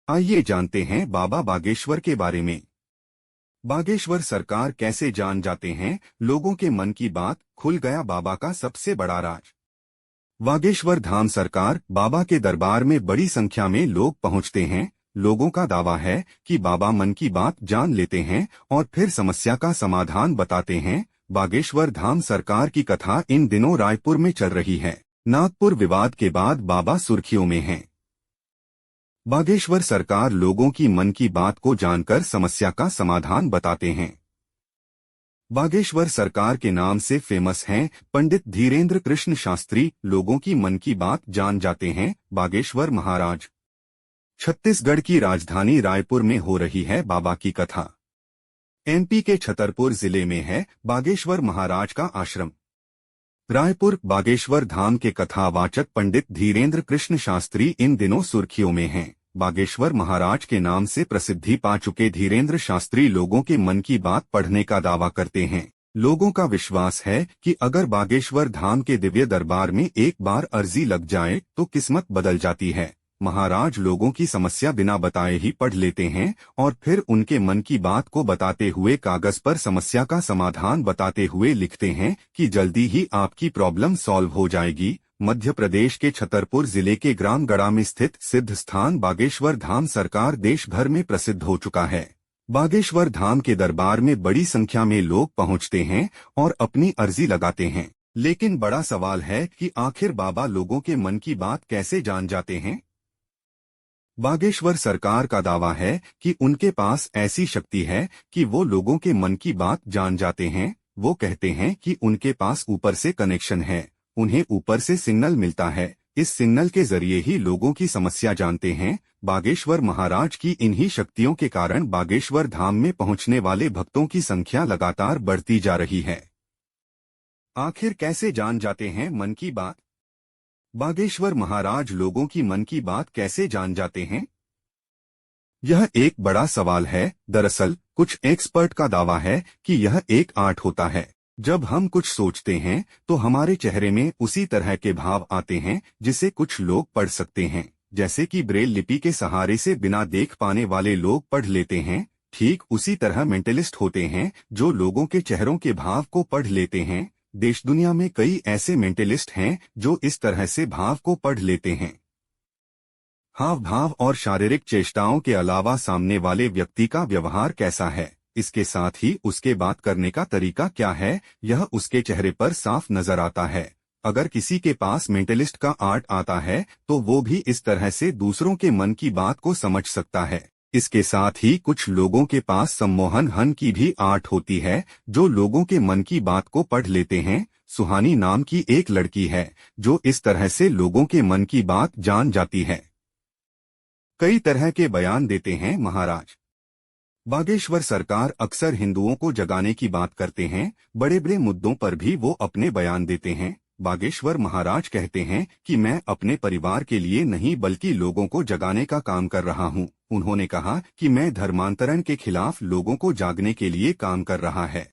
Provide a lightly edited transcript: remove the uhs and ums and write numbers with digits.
आइए जानते हैं बाबा बागेश्वर के बारे में। बागेश्वर सरकार कैसे जान जाते हैं लोगों के मन की बात, खुल गया बाबा का सबसे बड़ा राज। बागेश्वर धाम सरकार बाबा के दरबार में बड़ी संख्या में लोग पहुंचते हैं। लोगों का दावा है कि बाबा मन की बात जान लेते हैं और फिर समस्या का समाधान बताते हैं। बागेश्वर धाम सरकार की कथा इन दिनों रायपुर में चल रही है। नागपुर विवाद के बाद बाबा सुर्खियों में हैं। बागेश्वर सरकार लोगों की मन की बात को जानकर समस्या का समाधान बताते हैं। बागेश्वर सरकार के नाम से फेमस हैं पंडित धीरेन्द्र कृष्ण शास्त्री। लोगों की मन की बात जान जाते हैं। बागेश्वर महाराज। छत्तीसगढ़ की राजधानी रायपुर में हो रही है बाबा की कथा। एमपी के छतरपुर जिले में है बागेश्वर महाराज का आश्रम। रायपुर बागेश्वर धाम के कथावाचक पंडित धीरेन्द्र कृष्ण शास्त्री इन दिनों सुर्खियों में हैं। बागेश्वर महाराज के नाम से प्रसिद्धि पा चुके धीरेन्द्र शास्त्री लोगों के मन की बात पढ़ने का दावा करते हैं। लोगों का विश्वास है कि अगर बागेश्वर धाम के दिव्य दरबार में एक बार अर्जी लग जाए तो किस्मत बदल जाती है। महाराज लोगों की समस्या बिना बताए ही पढ़ लेते हैं और फिर उनके मन की बात को बताते हुए कागज पर समस्या का समाधान बताते हुए लिखते हैं कि जल्दी ही आपकी प्रॉब्लम सॉल्व हो जाएगी। मध्य प्रदेश के छतरपुर जिले के ग्राम गड़ा में स्थित सिद्ध स्थान बागेश्वर धाम सरकार देश भर में प्रसिद्ध हो चुका है। बागेश्वर धाम के दरबार में बड़ी संख्या में लोग पहुंचते हैं और अपनी अर्जी लगाते हैं। लेकिन बड़ा सवाल है कि आखिर बाबा लोगों के मन की बात कैसे जान जाते हैं। बागेश्वर सरकार का दावा है कि उनके पास ऐसी शक्ति है कि वो लोगों के मन की बात जान जाते हैं। वो कहते हैं कि उनके पास ऊपर से कनेक्शन है, उन्हें ऊपर से सिग्नल मिलता है। इस सिग्नल के जरिए ही लोगों की समस्या जानते हैं। बागेश्वर महाराज की इन्हीं शक्तियों के कारण बागेश्वर धाम में पहुंचने वाले भक्तों की संख्या लगातार बढ़ती जा रही है। आखिर कैसे जान जाते हैं मन की बात। बागेश्वर महाराज लोगों की मन की बात कैसे जान जाते हैं, यह एक बड़ा सवाल है। दरअसल कुछ एक्सपर्ट का दावा है कि यह एक आर्ट होता है। जब हम कुछ सोचते हैं तो हमारे चेहरे में उसी तरह के भाव आते हैं जिसे कुछ लोग पढ़ सकते हैं। जैसे कि ब्रेल लिपि के सहारे से बिना देख पाने वाले लोग पढ़ लेते हैं, ठीक उसी तरह मेंटलिस्ट होते हैं जो लोगों के चेहरों के भाव को पढ़ लेते हैं। देश दुनिया में कई ऐसे मेंटलिस्ट हैं जो इस तरह से भाव को पढ़ लेते हैं। हाव भाव और शारीरिक चेष्टाओं के अलावा सामने वाले व्यक्ति का व्यवहार कैसा है, इसके साथ ही उसके बात करने का तरीका क्या है, यह उसके चेहरे पर साफ नजर आता है। अगर किसी के पास मेंटलिस्ट का आर्ट आता है तो वो भी इस तरह से दूसरों के मन की बात को समझ सकता है। इसके साथ ही कुछ लोगों के पास सम्मोहन हन की भी आर्ट होती है जो लोगों के मन की बात को पढ़ लेते हैं। सुहानी नाम की एक लड़की है जो इस तरह से लोगों के मन की बात जान जाती है। कई तरह के बयान देते हैं महाराज। बागेश्वर सरकार अक्सर हिंदुओं को जगाने की बात करते हैं। बड़े बड़े मुद्दों पर भी वो अपने बयान देते हैं। बागेश्वर महाराज कहते हैं कि मैं अपने परिवार के लिए नहीं बल्कि लोगों को जगाने का काम कर रहा हूं। उन्होंने कहा कि मैं धर्मांतरण के खिलाफ लोगों को जागने के लिए काम कर रहा है।